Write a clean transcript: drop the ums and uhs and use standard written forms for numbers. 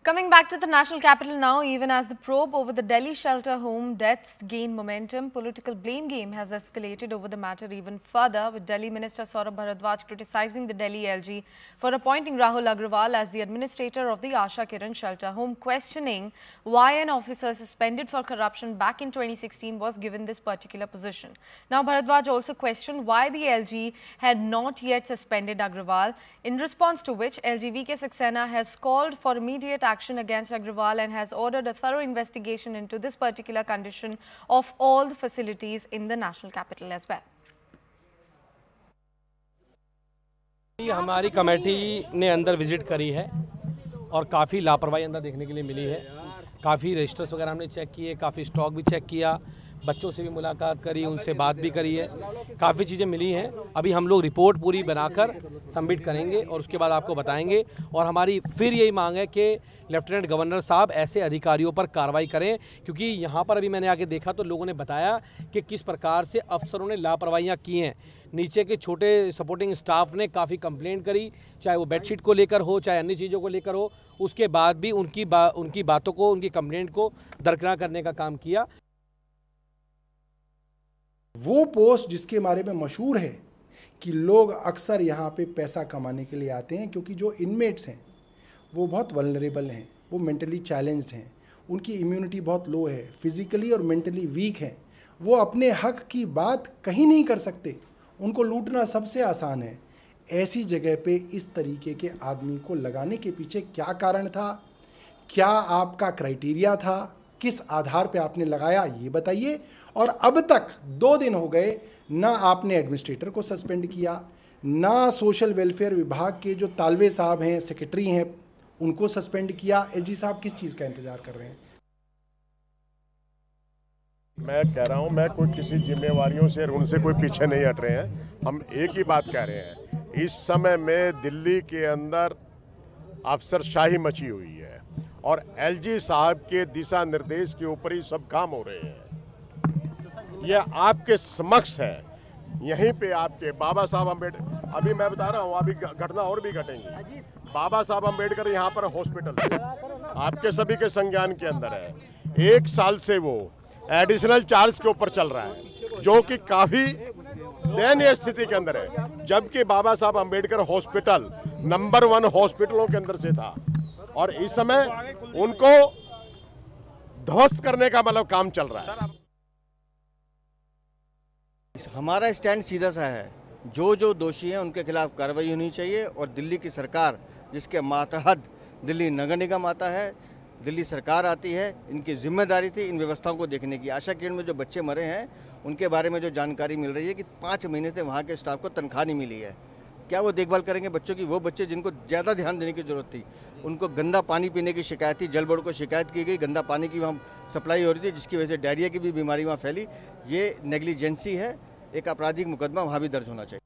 Coming back to the national capital now, even as the probe over the Delhi shelter home deaths gain momentum, political blame game has escalated over the matter even further, with Delhi Minister Saurabh Bharadwaj criticizing the Delhi LG for appointing Rahul Agrawal as the administrator of the Asha Kiran shelter home, questioning why an officer suspended for corruption back in 2016 was given this particular position. Now, Bharadwaj also questioned why the LG had not yet suspended Agrawal, in response to which LG V.K. Saxena has called for immediate action against Agrawal and has ordered a thorough investigation into this particular condition of all the facilities in the national capital as well. हमारी committee ने अंदर visit करी है और काफ़ी लापरवाही अंदर देखने के लिए मिली है। काफ़ी रजिस्टर्स वगैरह हमने चेक किए, काफ़ी स्टॉक भी चेक किया, बच्चों से भी मुलाकात करी, उनसे बात भी करी है, काफ़ी चीज़ें मिली हैं। अभी हम लोग रिपोर्ट पूरी बनाकर सबमिट करेंगे और उसके बाद आपको बताएंगे। और हमारी फिर यही मांग है कि लेफ्टिनेंट गवर्नर साहब ऐसे अधिकारियों पर कार्रवाई करें, क्योंकि यहाँ पर अभी मैंने आके देखा तो लोगों ने बताया कि किस प्रकार से अफसरों ने लापरवाहियाँ की हैं। नीचे के छोटे सपोर्टिंग स्टाफ ने काफ़ी कंप्लेंट करी, चाहे वो बेडशीट को लेकर हो, चाहे अन्य चीज़ों को लेकर हो, उसके बाद भी उनकी बातों को, उनकी कंप्लेंट को दरकिनार करने का काम किया। वो पोस्ट जिसके बारे में मशहूर है कि लोग अक्सर यहाँ पे पैसा कमाने के लिए आते हैं, क्योंकि जो इनमेट्स हैं वो बहुत वल्नरेबल हैं, वो मेंटली चैलेंज्ड हैं, उनकी इम्यूनिटी बहुत लो है, फिजिकली और मेंटली वीक हैं, वो अपने हक की बात कहीं नहीं कर सकते, उनको लूटना सबसे आसान है। ऐसी जगह पे इस तरीके के आदमी को लगाने के पीछे क्या कारण था, क्या आपका क्राइटेरिया था, किस आधार पे आपने लगाया, ये बताइए। और अब तक 2 दिन हो गए, ना आपने एडमिनिस्ट्रेटर को सस्पेंड किया, ना सोशल वेलफेयर विभाग के जो तालवे साहब हैं, सेक्रेटरी हैं, उनको सस्पेंड किया। एलजी साहब किस चीज़ का इंतजार कर रहे हैं? मैं कह रहा हूं, मैं कोई किसी जिम्मेवारियों से उनसे कोई पीछे नहीं हट रहे हैं। हम एक ही बात कह रहे हैं, इस समय में दिल्ली के अंदर अफसरशाही मची हुई है और एलजी साहब के दिशा निर्देश के ऊपर ही सब काम हो रहे हैं। यह आपके समक्ष है। यहीं पे आपके बाबा साहब अम्बेडकर, अभी मैं बता रहा हूँ, अभी घटना और भी घटेंगी। बाबा साहब अम्बेडकर यहाँ पर हॉस्पिटल है, आपके सभी के संज्ञान के अंदर है। 1 साल से वो एडिशनल चार्ज के ऊपर चल रहा है, जो कि काफी दयनीय स्थिति के अंदर है, जबकि बाबा साहब अम्बेडकर हॉस्पिटल नंबर 1 हॉस्पिटलों के अंदर से था और इस समय उनको ध्वस्त करने का मतलब काम चल रहा है। हमारा स्टैंड सीधा सा है, जो दोषी हैं उनके खिलाफ कार्रवाई होनी चाहिए और दिल्ली की सरकार, जिसके मातहत दिल्ली नगर निगम आता है, दिल्ली सरकार आती है, इनकी जिम्मेदारी थी इन व्यवस्थाओं को देखने की। आशा किरण में जो बच्चे मरे हैं उनके बारे में जो जानकारी मिल रही है कि 5 महीने से वहाँ के स्टाफ को तनख्वाह नहीं मिली है। क्या वो देखभाल करेंगे बच्चों की? वो बच्चे जिनको ज़्यादा ध्यान देने की जरूरत थी, उनको गंदा पानी पीने की शिकायत थी, जल बोर्ड को शिकायत की गई, गंदा पानी की वहाँ सप्लाई हो रही थी, जिसकी वजह से डायरिया की भी बीमारी वहाँ फैली। ये नेग्लिजेंसी है, एक आपराधिक मुकदमा वहाँ भी दर्ज होना चाहिए।